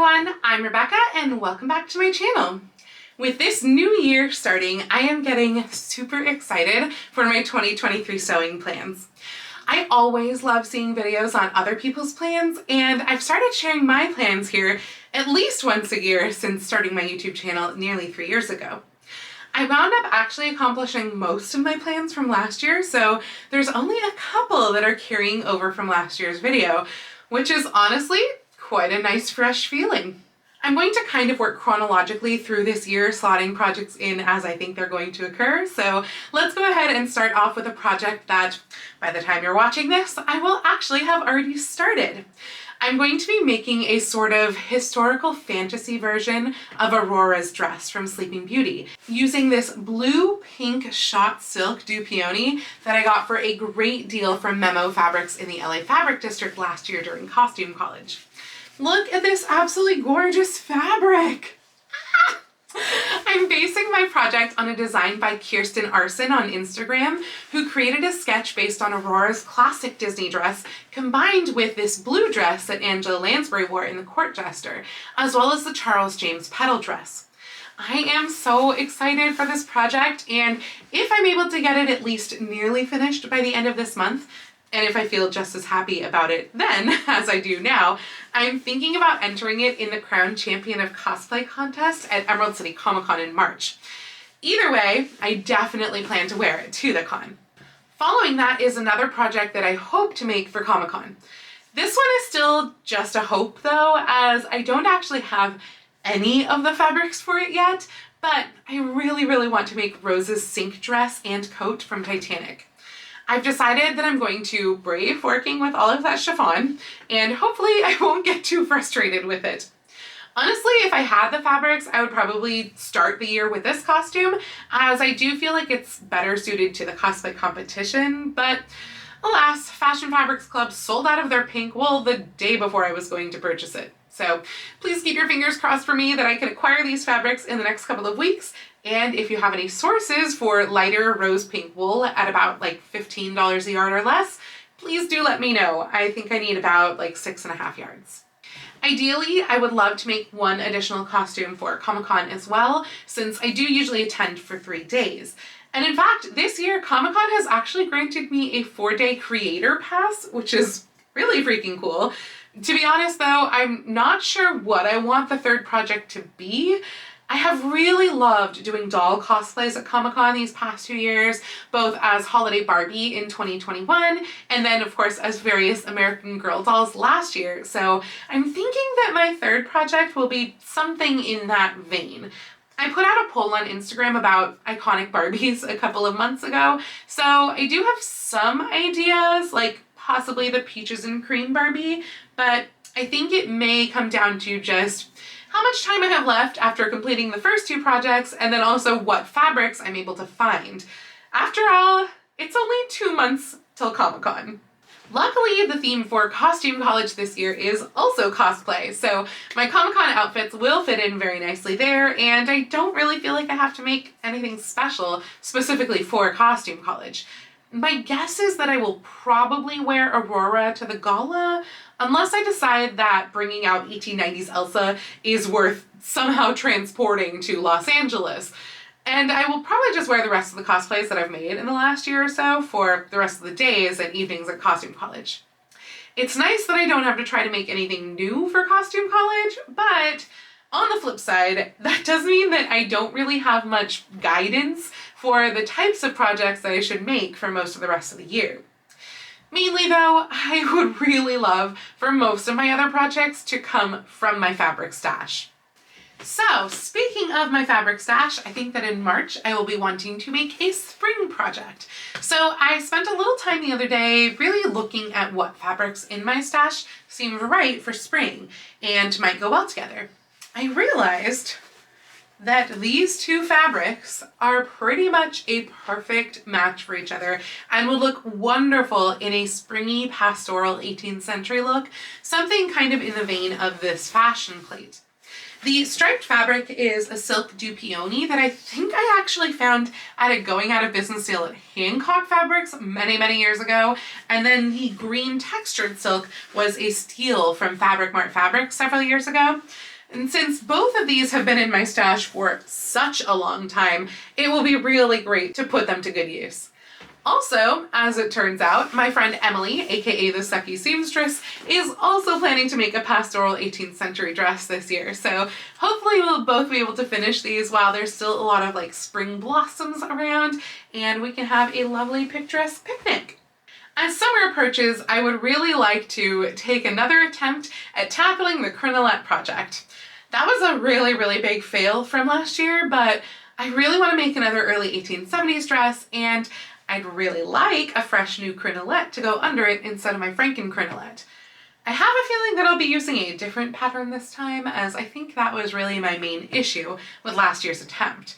everyone, I'm Rebecca and welcome back to my channel. With this new year starting, I am getting super excited for my 2023 sewing plans. I always love seeing videos on other people's plans, and I've started sharing my plans here at least once a year since starting my YouTube channel nearly 3 years ago. I wound up actually accomplishing most of my plans from last year, so there's only a couple that are carrying over from last year's video, which is honestly quite a nice fresh feeling. I'm going to kind of work chronologically through this year, slotting projects in as I think they're going to occur. So let's go ahead and start off with a project that by the time you're watching this, I will actually have already started. I'm going to be making a sort of historical fantasy version of Aurora's dress from Sleeping Beauty, using this blue-pink shot silk du peony that I got for a great deal from Memo Fabrics in the LA Fabric District last year during costume college. Look at this absolutely gorgeous fabric! I'm basing my project on a design by Kirsten Arson on Instagram, who created a sketch based on Aurora's classic Disney dress, combined with this blue dress that Angela Lansbury wore in The Court Jester, as well as the Charles James Petal dress. I am so excited for this project, and if I'm able to get it at least nearly finished by the end of this month, and if I feel just as happy about it then as I do now, I'm thinking about entering it in the Crown Champion of Cosplay contest at Emerald City Comic Con in March. Either way, I definitely plan to wear it to the con. Following that is another project that I hope to make for Comic Con. This one is still just a hope though, as I don't actually have any of the fabrics for it yet, but I really want to make Rose's sink dress and coat from Titanic. I've decided that I'm going to brave working with all of that chiffon, and hopefully I won't get too frustrated with it. Honestly, if I had the fabrics, I would probably start the year with this costume, as I do feel like it's better suited to the cosplay competition, but alas, Fashion Fabrics Club sold out of their pink wool the day before I was going to purchase it. So please keep your fingers crossed for me that I can acquire these fabrics in the next couple of weeks. And if you have any sources for lighter rose pink wool at about like $15 a yard or less, please do let me know. I think I need about like 6.5 yards. Ideally, I would love to make one additional costume for Comic-Con as well, since I do usually attend for 3 days. And in fact, this year, Comic-Con has actually granted me a 4-day creator pass, which is really freaking cool. To be honest though, I'm not sure what I want the third project to be. I have really loved doing doll cosplays at Comic-Con these past 2 years, both as Holiday Barbie in 2021, and then of course as various American Girl dolls last year. So I'm thinking that my third project will be something in that vein. I put out a poll on Instagram about iconic Barbies a couple of months ago, so I do have some ideas, like possibly the Peaches and Cream Barbie, but I think it may come down to just how much time I have left after completing the first 2 projects, and then also what fabrics I'm able to find. After all, it's only 2 months till Comic-Con. Luckily, the theme for Costume College this year is also cosplay, so my Comic-Con outfits will fit in very nicely there, and I don't really feel like I have to make anything special specifically for Costume College. My guess is that I will probably wear Aurora to the gala, unless I decide that bringing out 1890s Elsa is worth somehow transporting to Los Angeles. And I will probably just wear the rest of the cosplays that I've made in the last year or so for the rest of the days and evenings at Costume College. It's nice that I don't have to try to make anything new for Costume College, but on the flip side, that does mean that I don't really have much guidance for the types of projects that I should make for most of the rest of the year. Mainly though, I would really love for most of my other projects to come from my fabric stash. So, speaking of my fabric stash, I think that in March I will be wanting to make a spring project. So I spent a little time the other day really looking at what fabrics in my stash seemed right for spring and might go well together. I realized that these 2 fabrics are pretty much a perfect match for each other and would look wonderful in a springy pastoral 18th century look, something kind of in the vein of this fashion plate. The striped fabric is a silk dupioni that I think I actually found at a going out of business sale at Hancock Fabrics many years ago. And then the green textured silk was a steal from Fabric Mart Fabrics several years ago. And since both of these have been in my stash for such a long time, it will be really great to put them to good use. Also, as it turns out, my friend Emily, aka the Sucky Seamstress, is also planning to make a pastoral 18th century dress this year. So hopefully we'll both be able to finish these while there's still a lot of like spring blossoms around, and we can have a lovely picturesque picnic. As summer approaches, I would really like to take another attempt at tackling the crinolette project. That was a really big fail from last year, but I really want to make another early 1870s dress, and I'd really like a fresh new crinolette to go under it instead of my Franken crinolette. I have a feeling that I'll be using a different pattern this time, as I think that was really my main issue with last year's attempt.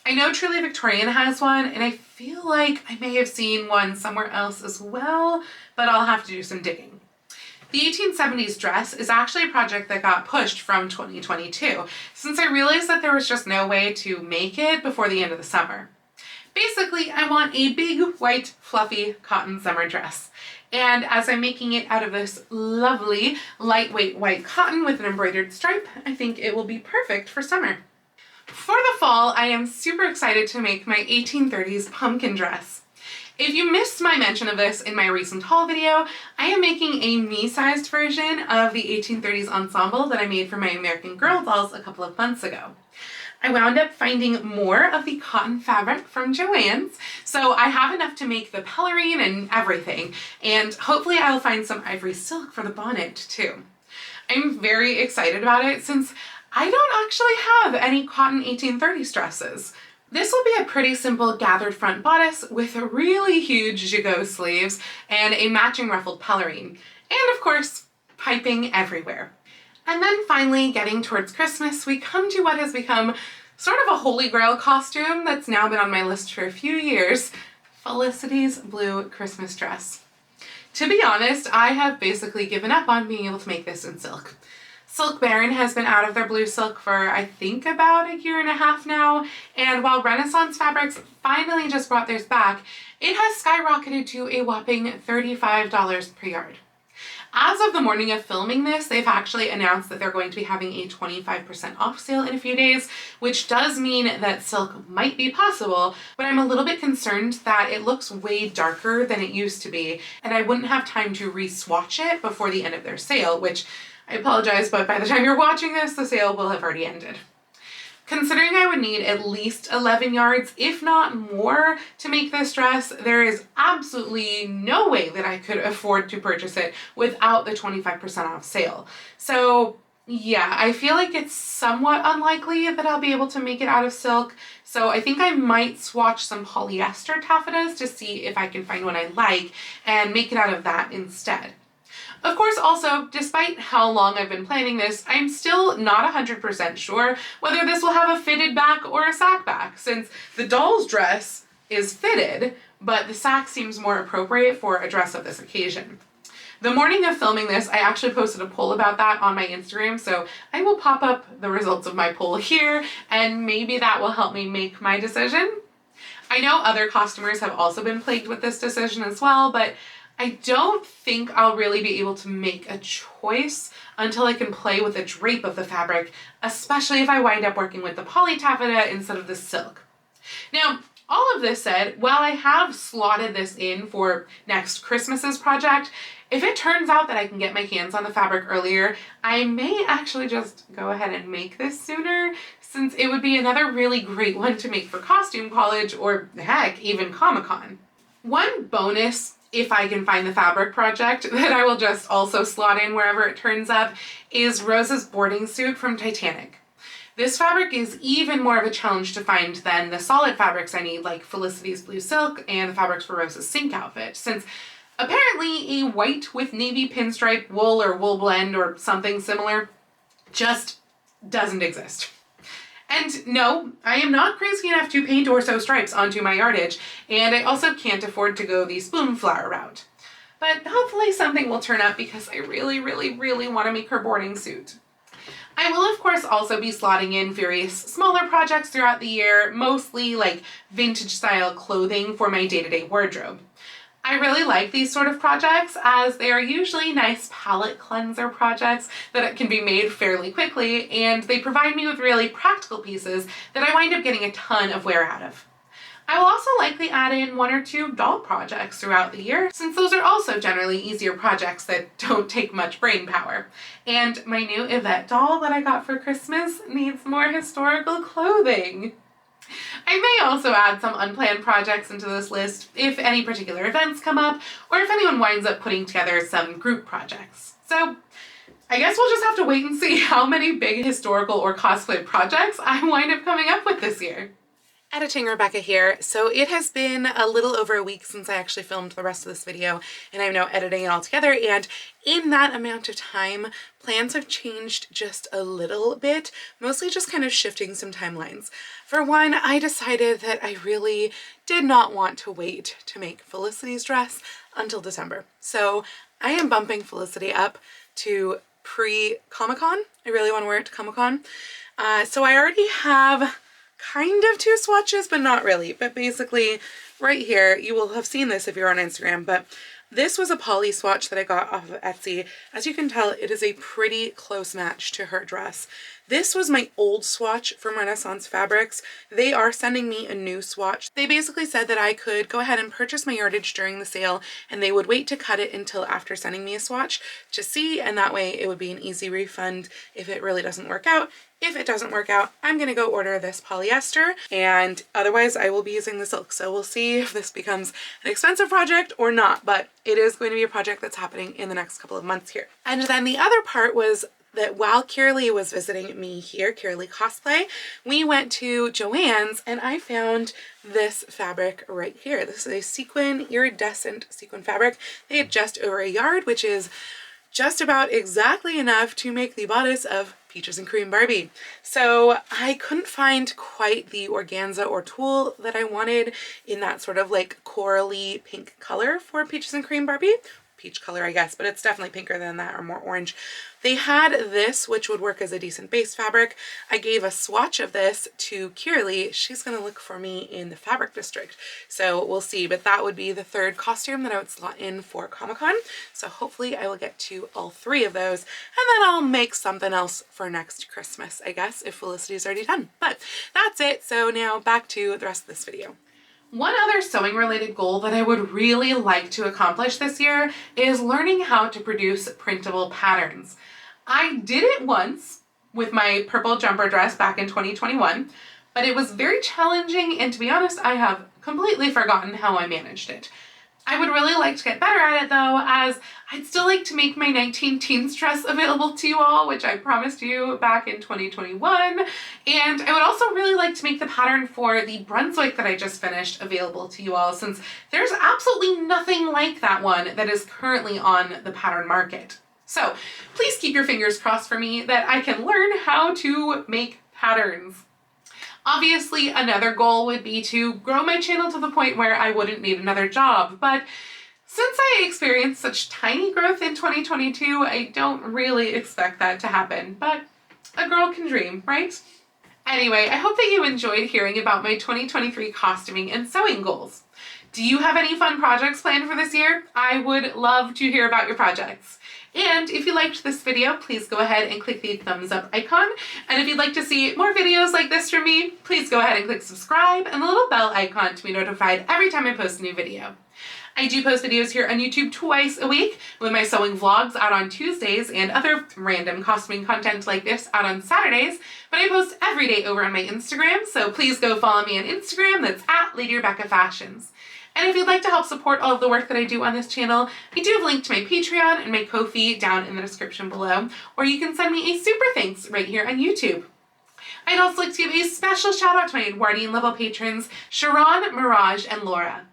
I know Truly Victorian has one, and I feel like I may have seen one somewhere else as well, but I'll have to do some digging. The 1870s dress is actually a project that got pushed from 2022, since I realized that there was just no way to make it before the end of the summer. Basically, I want a big, white, fluffy cotton summer dress. And as I'm making it out of this lovely, lightweight white cotton with an embroidered stripe, I think it will be perfect for summer. For the fall, I am super excited to make my 1830s pumpkin dress. If you missed my mention of this in my recent haul video, I am making a me-sized version of the 1830s ensemble that I made for my American Girl dolls a couple of months ago. I wound up finding more of the cotton fabric from Joann's, so I have enough to make the pelerine and everything, and hopefully I'll find some ivory silk for the bonnet too. I'm very excited about it since I don't actually have any cotton 1830s dresses. This will be a pretty simple gathered front bodice with really huge gigot sleeves and a matching ruffled pelerine, and of course, piping everywhere. And then finally, getting towards Christmas, we come to what has become sort of a holy grail costume that's now been on my list for a few years, Felicity's blue Christmas dress. To be honest, I have basically given up on being able to make this in silk. Silk Baron has been out of their blue silk for I think about a year and a half now, and while Renaissance Fabrics finally just brought theirs back, it has skyrocketed to a whopping $35 per yard. As of the morning of filming this, they've actually announced that they're going to be having a 25% off sale in a few days, which does mean that silk might be possible, but I'm a little bit concerned that it looks way darker than it used to be, and I wouldn't have time to re-swatch it before the end of their sale, which I apologize, but by the time you're watching this, the sale will have already ended. Considering I would need at least 11 yards, if not more, to make this dress, there is absolutely no way that I could afford to purchase it without the 25% off sale. So yeah, I feel like it's somewhat unlikely that I'll be able to make it out of silk, so I think I might swatch some polyester taffetas to see if I can find one I like and make it out of that instead. Of course, also, despite how long I've been planning this, I'm still not 100% sure whether this will have a fitted back or a sack back, since the doll's dress is fitted, but the sack seems more appropriate for a dress of this occasion. The morning of filming this, I actually posted a poll about that on my Instagram, so I will pop up the results of my poll here, and maybe that will help me make my decision. I know other costumers have also been plagued with this decision as well, but I don't think I'll really be able to make a choice until I can play with the drape of the fabric, especially if I wind up working with the poly taffeta instead of the silk. Now, all of this said, while I have slotted this in for next Christmas's project, if it turns out that I can get my hands on the fabric earlier, I may actually just go ahead and make this sooner, since it would be another really great one to make for costume college or heck, even Comic-Con. One bonus, if I can find the fabric project, that I will just also slot in wherever it turns up, is Rose's boarding suit from Titanic. This fabric is even more of a challenge to find than the solid fabrics I need, like Felicity's blue silk and the fabrics for Rose's sink outfit, since apparently a white with navy pinstripe wool or wool blend or something similar just doesn't exist. And no, I am not crazy enough to paint or sew stripes onto my yardage, and I also can't afford to go the spoon flower route. But hopefully something will turn up because I really want to make her boarding suit. I will of course also be slotting in various smaller projects throughout the year, mostly like vintage style clothing for my day-to-day wardrobe. I really like these sort of projects as they are usually nice palette cleanser projects that can be made fairly quickly, and they provide me with really practical pieces that I wind up getting a ton of wear out of. I will also likely add in 1 or 2 doll projects throughout the year, since those are also generally easier projects that don't take much brain power. And my new Yvette doll that I got for Christmas needs more historical clothing. I may also add some unplanned projects into this list if any particular events come up, or if anyone winds up putting together some group projects. So I guess we'll just have to wait and see how many big historical or cosplay projects I wind up coming up with this year. Editing Rebecca here. So it has been a little over a week since I actually filmed the rest of this video, and I'm now editing it all together, and in that amount of time plans have changed just a little bit, mostly just kind of shifting some timelines. For one, I decided that I really did not want to wait to make Felicity's dress until December. So I am bumping Felicity up to pre-Comic-Con. I really want to wear it to Comic-Con. So I already have kind of 2 swatches, but not really. But basically right here, you will have seen this if you're on Instagram, but this was a poly swatch that I got off of Etsy. As you can tell, it is a pretty close match to her dress. This was my old swatch from Renaissance Fabrics. They are sending me a new swatch. They basically said that I could go ahead and purchase my yardage during the sale, and they would wait to cut it until after sending me a swatch to see, and that way it would be an easy refund if it really doesn't work out. If it doesn't work out, I'm gonna go order this polyester, and otherwise I will be using the silk. So we'll see if this becomes an expensive project or not, but it is going to be a project that's happening in the next couple of months here. And then the other part was that while Kiralee was visiting me here, Kiralee Cosplay, we went to Joann's and I found this fabric right here. This is a sequin, iridescent sequin fabric. They had just over a yard, which is just about exactly enough to make the bodice of Peaches and Cream Barbie. So I couldn't find quite the organza or tulle that I wanted in that sort of like corally pink color for Peaches and Cream Barbie. Peach color, I guess, but it's definitely pinker than that or more orange. They had this, which would work as a decent base fabric. I gave a swatch of this to Kiralee. She's gonna look for me in the fabric district. So we'll see, but that would be the 3rd costume that I would slot in for Comic-Con. So hopefully I will get to all 3 of those, and then I'll make something else for next Christmas, I guess, if Felicity's already done. But that's it. So now back to the rest of this video. One other sewing related goal that I would really like to accomplish this year is learning how to produce printable patterns. I did it once with my purple jumper dress back in 2021, but it was very challenging, and to be honest, I have completely forgotten how I managed it. I would really like to get better at it though, as I'd still like to make my 19 Teens dress available to you all, which I promised you back in 2021. And I would also really like to make the pattern for the Brunswick that I just finished available to you all, since there's absolutely nothing like that one that is currently on the pattern market. So please keep your fingers crossed for me that I can learn how to make patterns. Obviously, another goal would be to grow my channel to the point where I wouldn't need another job, but since I experienced such tiny growth in 2022, I don't really expect that to happen, but a girl can dream, right? Anyway, I hope that you enjoyed hearing about my 2023 costuming and sewing goals. Do you have any fun projects planned for this year? I would love to hear about your projects. And if you liked this video, please go ahead and click the thumbs up icon. And if you'd like to see more videos like this from me, please go ahead and click subscribe and the little bell icon to be notified every time I post a new video. I do post videos here on YouTube twice a week, with my sewing vlogs out on Tuesdays and other random costuming content like this out on Saturdays, but I post every day over on my Instagram, so please go follow me on Instagram. That's at Lady Rebecca Fashions. And if you'd like to help support all of the work that I do on this channel, I do have a link to my Patreon and my Ko-fi down in the description below, or you can send me a super thanks right here on YouTube. I'd also like to give a special shout out to my Edwardian level patrons, Sharon, Mirage, and Laura.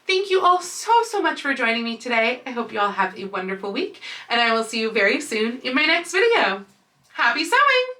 Thank you all so much for joining me today. I hope you all have a wonderful week, and I will see you very soon in my next video. Happy sewing!